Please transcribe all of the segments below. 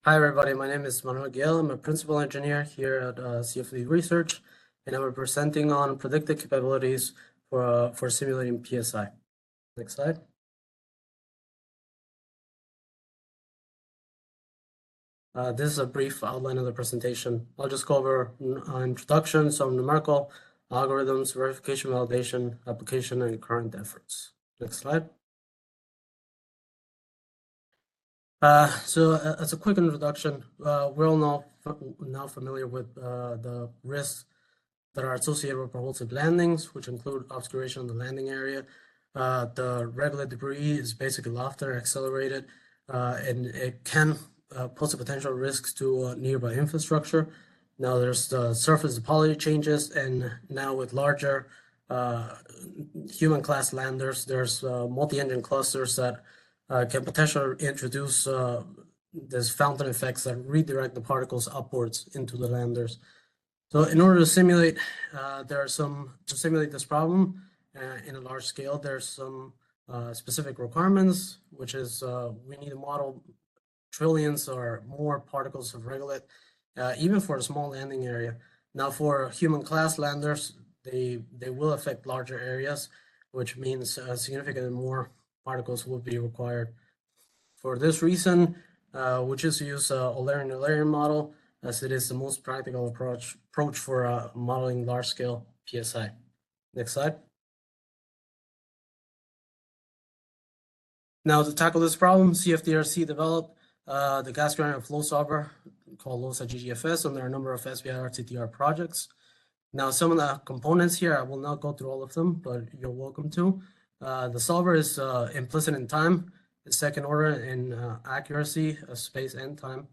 Hi, everybody. My name is Gale. I'm a principal engineer here at CFD Research, and I'm presenting on predictive capabilities for simulating PSI. Next slide. This is a brief outline of the presentation. I'll just go over introduction, some numerical algorithms, verification, validation, application, and current efforts. Next slide. So as a quick introduction, we're all now familiar with the risks that are associated with propulsive landings, which include obscuration of the landing area. The regolith debris is basically lofted, accelerated, and it can pose a potential risks to nearby infrastructure. Now there's the surface topology changes, and now with larger human class landers, there's multi-engine clusters that can potentially introduce this fountain effects that redirect the particles upwards into the landers. So in order to simulate, to simulate this problem in a large scale, there's some specific requirements, which is we need to model trillions or more particles of regolith, even for a small landing area. Now for human class landers, they will affect larger areas, which means significantly more particles will be required. For this reason, we just use Eulerian-Eulerian model, as it is the most practical approach for modeling large-scale PSI. Next slide. Now, to tackle this problem, CFDRC developed the gas granular flow solver called Loci GGFS, and there are a number of SBIR-TTR projects. Now, some of the components here, I will not go through all of them, but you're welcome to. The solver is implicit in time, the second order in accuracy of space and time.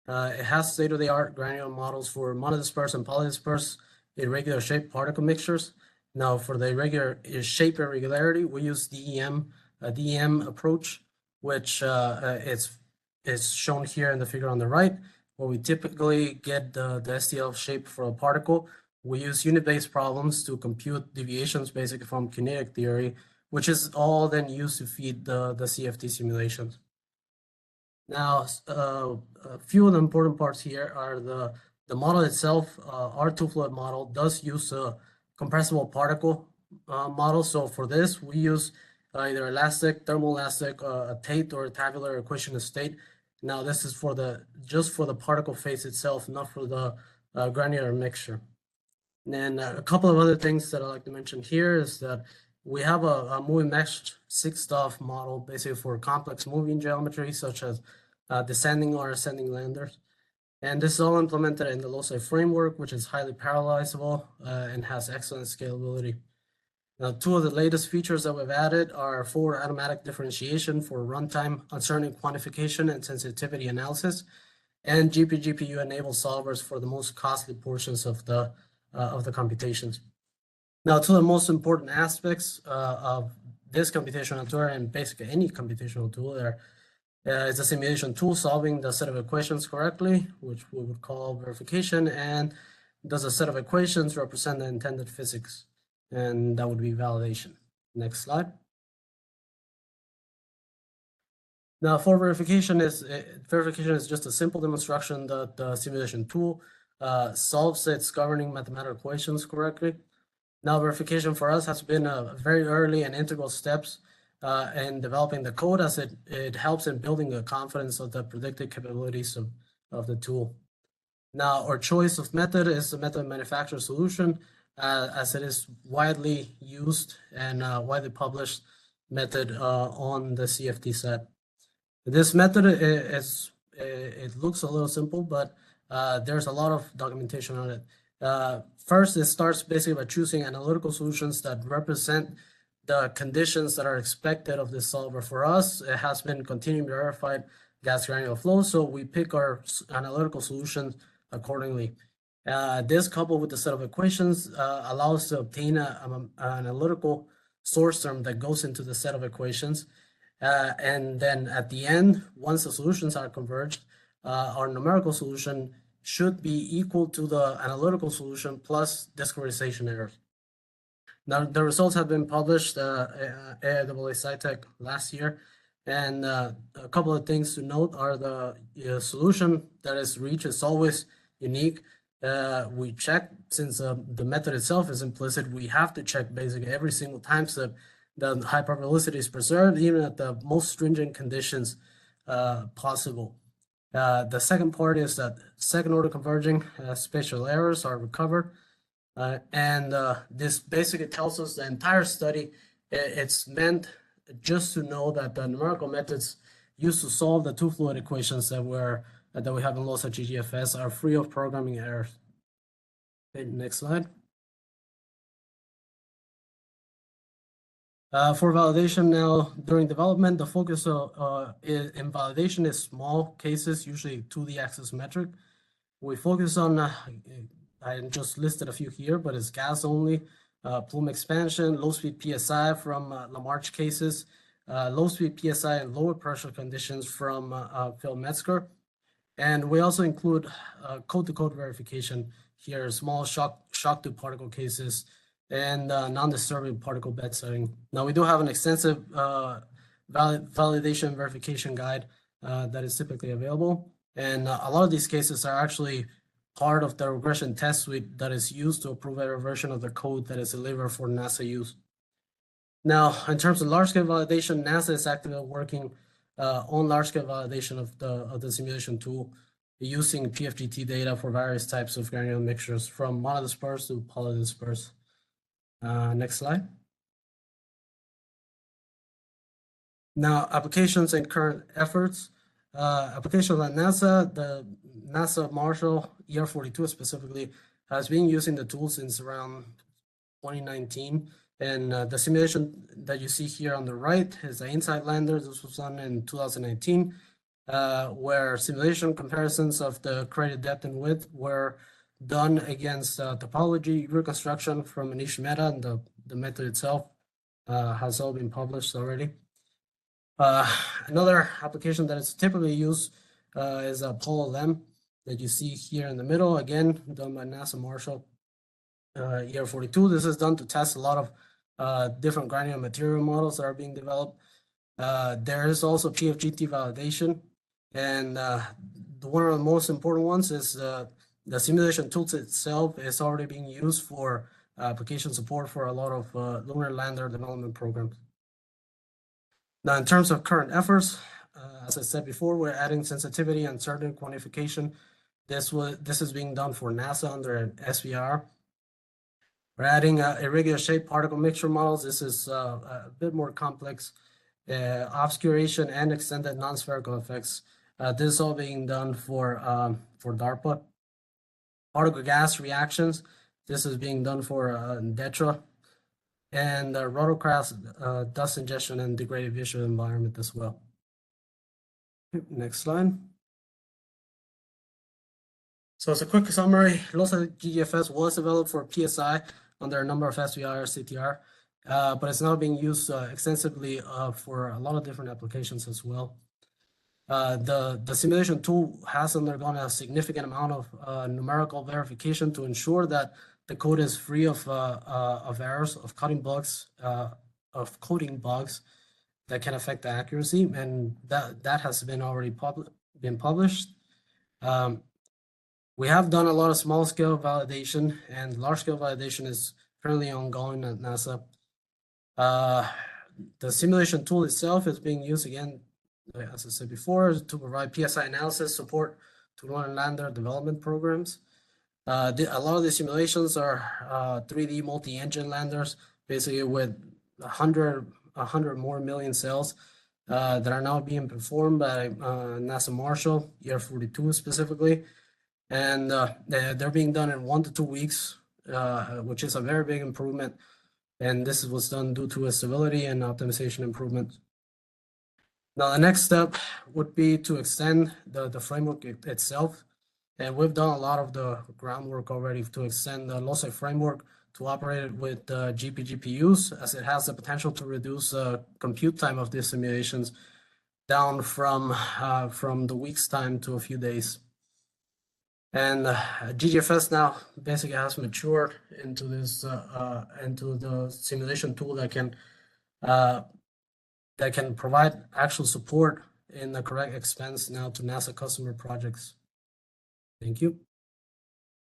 It has state-of-the-art granular models for monodisperse and polydisperse irregular-shape particle mixtures. Now, for the irregular shape irregularity, we use a DEM approach, which is shown here in the figure on the right, where we typically get the STL shape for a particle. We use unit-based problems to compute deviations basically from kinetic theory, which is all then used to feed the CFD simulations. Now, a few of the important parts here are the model itself. Our two-fluid model does use a compressible particle model. So for this, we use either elastic, thermoelastic, a Tate or a tabular equation of state. Now, this is just for the particle phase itself, not for the granular mixture. And then a couple of other things that I'd like to mention here is that we have a moving mesh 6-stuff model basically for complex moving geometry, such as descending or ascending landers. And this is all implemented in the Loci framework, which is highly parallelizable and has excellent scalability. Now, two of the latest features that we've added are forward automatic differentiation for runtime uncertainty quantification and sensitivity analysis, and GPU-enabled solvers for the most costly portions of the computations. Now, two of the most important aspects of this computational tool, and basically any computational tool, is a simulation tool solving the set of equations correctly, which we would call verification, and does a set of equations represent the intended physics, and that would be validation. Next slide. Now, for verification is just a simple demonstration that the simulation tool solves its governing mathematical equations correctly. Now, verification for us has been a very early and integral steps in developing the code, as it helps in building the confidence of the predictive capabilities of the tool. Now, our choice of method is the method manufacturer solution, as it is widely used and widely published method on the CFD set. This method it looks a little simple, but there's a lot of documentation on it. First, it starts basically by choosing analytical solutions that represent the conditions that are expected of this solver. For us, it has been continuum verified gas granular flow, so we pick our analytical solutions accordingly. This, coupled with the set of equations, allows us to obtain an analytical source term that goes into the set of equations. And then at the end, once the solutions are converged, our numerical solution should be equal to the analytical solution plus discretization errors. Now, the results have been published at AIAA SciTech last year, And a couple of things to note are the solution that is reached is always unique. We check, since the method itself is implicit, we have to check basically every single time step that high probability is preserved, even at the most stringent conditions possible. The second part is that second order converging spatial errors are recovered. And this basically tells us the entire study, it's meant just to know that the numerical methods used to solve the two fluid equations that we have in Loci GGFS are free of programming errors. Okay, next slide. For validation now, during development, the focus in validation is small cases, usually 2D axis metric. We focus on, I just listed a few here, but it's gas only, plume expansion, low speed PSI from Lamarche cases, low speed PSI and lower pressure conditions from Phil Metzger. And we also include code-to-code verification here, small shock to particle cases, and non-disturbing particle bed setting. Now, we do have an extensive validation verification guide that is typically available. And a lot of these cases are actually part of the regression test suite that is used to approve a version of the code that is delivered for NASA use. Now, in terms of large-scale validation, NASA is actively working on large-scale validation of the simulation tool using PFGT data for various types of granular mixtures, from monodisperse to polydisperse. Next slide. Now, applications and current efforts. Applications at NASA, the NASA Marshall ER42 specifically has been using the tool since around 2019. And the simulation that you see here on the right is the InSight lander. This was done in 2019, where simulation comparisons of the created depth and width were done against topology reconstruction from Anish Mehta, and the method itself has all been published already. Another application that is typically used is a PolLM that you see here in the middle, again, done by NASA Marshall ER42. This is done to test a lot of different granular material models that are being developed. There is also PFGT validation, and one of the most important ones is the simulation tools itself is already being used for application support for a lot of lunar lander development programs. Now, in terms of current efforts, as I said before, we're adding sensitivity and certain quantification. This is being done for NASA under an SVR. We're adding irregular-shape particle mixture models. This is a bit more complex. Obscuration and extended non-spherical effects. This is all being done for DARPA. Particle gas reactions. This is being done for DETRA. And rotorcraft dust ingestion and degraded visual environment as well. Next slide. So as a quick summary, Loci GGFS was developed for PSI under a number of SVR, CTR, but it's now being used extensively for a lot of different applications as well. The simulation tool has undergone a significant amount of numerical verification to ensure that the code is free of errors, of coding bugs that can affect the accuracy, and that has been already been published. We have done a lot of small-scale validation, and large-scale validation is currently ongoing at NASA. The simulation tool itself is being used again, as I said before, to provide PSI analysis support to lunar lander development programs. A lot of the simulations are 3D multi-engine landers, basically with 100 more million cells that are now being performed by NASA Marshall, ER42 specifically. And they're being done in 1 to 2 weeks, which is a very big improvement. And this was done due to a stability and optimization improvement. Now, the next step would be to extend the framework itself. And we've done a lot of the groundwork already to extend the Loci framework to operate it with GPGPUs, as it has the potential to reduce compute time of these simulations down from the week's time to a few days. And GGFS now basically has matured into this into the simulation tool that that can provide actual support in the correct expense now to NASA customer projects. Thank you.